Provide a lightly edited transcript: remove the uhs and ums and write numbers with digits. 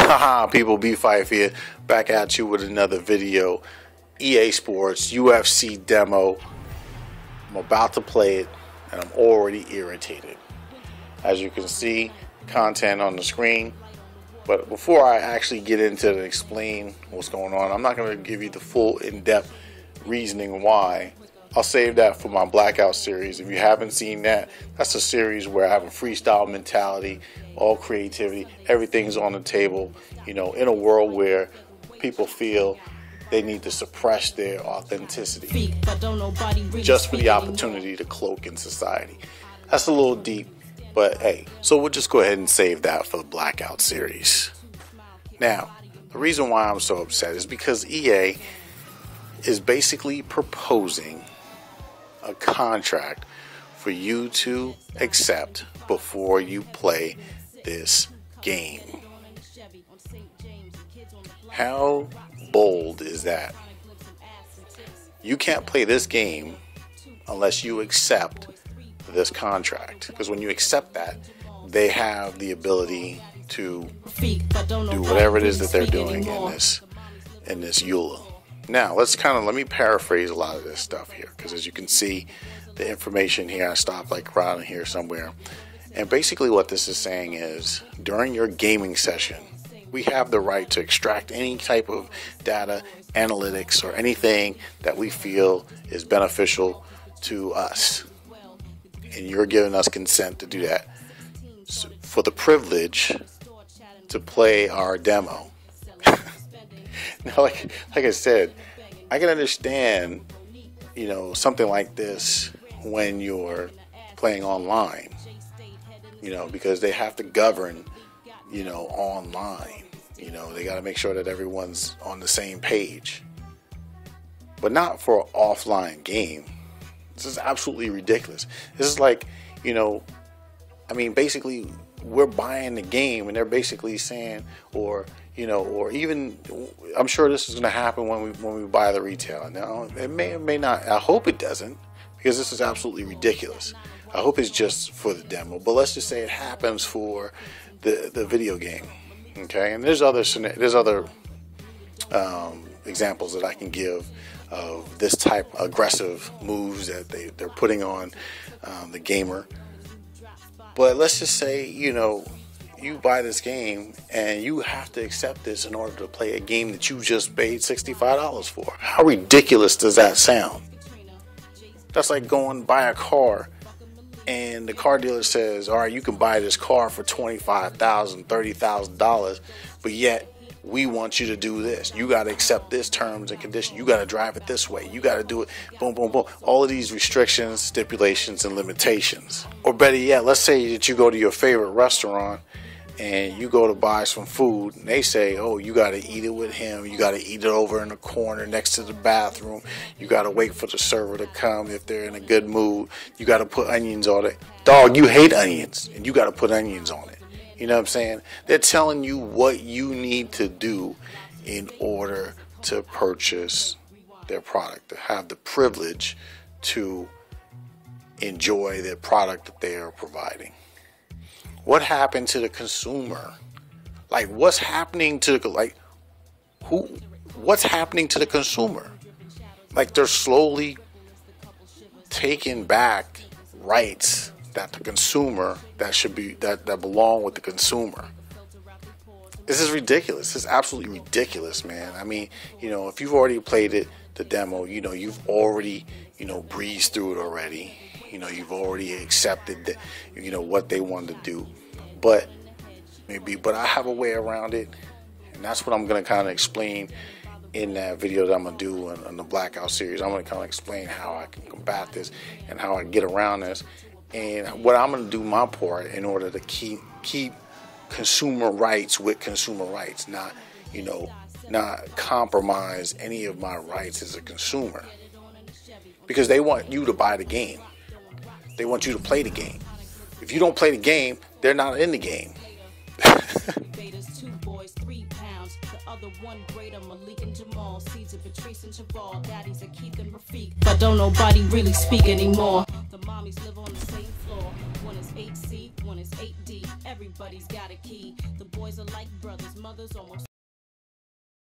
Haha, people, BPhife here, back at you with another video. EA Sports UFC demo. I'm about to play it and I'm already irritated. As you can see, content on the screen. But before I actually get into it and explain what's going on, I'm not going to give you the full in-depth reasoning why. I'll save that for my Blackout series. If you haven't seen that, that's a series where I have a freestyle mentality, all creativity, everything's on the table, you know, in a world where people feel they need to suppress their authenticity just for the opportunity to cloak in society. That's a little deep, but hey, so we'll just go ahead and save that for the Blackout series. Now, the reason why I'm so upset is because EA is basically proposing a contract for you to accept before you play this game. How bold is that? You can't play this game unless you accept this contract, because when you accept that, they have the ability to do whatever it is that they're doing in this EULA. Now, let me paraphrase a lot of this stuff here, because as you can see, the information here, I stopped like around here somewhere. And basically what this is saying is, during your gaming session, we have the right to extract any type of data, analytics, or anything that we feel is beneficial to us. And you're giving us consent to do that for the privilege to play our demo. Now, like I said, I can understand, you know, something like this when you're playing online, you know, because they have to govern, you know, online. You know, they got to make sure that everyone's on the same page. But not for an offline game. This is absolutely ridiculous. This is like, you know, I mean, basically, we're buying the game, and they're basically saying, or you know, or even, I'm sure this is going to happen when we buy the retail. Now, it may or may not. I hope it doesn't, because this is absolutely ridiculous. I hope it's just for the demo, but let's just say it happens for the video game. Okay, and there's other examples that I can give of this type of aggressive moves that they're putting on the gamer. But let's just say, you know, you buy this game and you have to accept this in order to play a game that you just paid $65 for. How ridiculous does that sound? That's like going to buy a car and the car dealer says, all right, you can buy this car for $25,000, $30,000, but yet we want you to do this. You got to accept this terms and conditions. You got to drive it this way. You got to do it. Boom, boom, boom. All of these restrictions, stipulations, and limitations. Or better yet, let's say that you go to your favorite restaurant and you go to buy some food and they say, oh, you got to eat it with him. You got to eat it over in the corner next to the bathroom. You got to wait for the server to come if they're in a good mood. You got to put onions on it. Dog, you hate onions and you got to put onions on it. You know what I'm saying? They're telling you what you need to do in order to purchase their product, to have the privilege to enjoy the product that they are providing. What happened to the consumer? Like, what's happening to what's happening to the consumer? Like, they're slowly taking back rights that the consumer, that belong with the consumer. This is ridiculous. This is absolutely ridiculous, man. I mean, you know, if you've already played it, the demo, you know, you've already, you know, breezed through it already. You know, you've already accepted that, you know, what they wanted to do. But I have a way around it, and that's what I'm going to kind of explain in that video that I'm going to do on the Blackout series. I'm going to kind of explain how I can combat this and how I get around this. And what I'm going to do my part in order to keep consumer rights with consumer rights, not compromise any of my rights as a consumer. Because they want you to buy the game. They want you to play the game. If you don't play the game, they're not in the game. boys 3 pounds. The other one greater, Malik and Jamal. Seeds of Patrice and Chaval. Daddies are Keith and Rafiq. But don't nobody really speak anymore. The mommies live on the same floor. One is 8C, one is 8D. Everybody's got a key. The boys are like brothers, mothers almost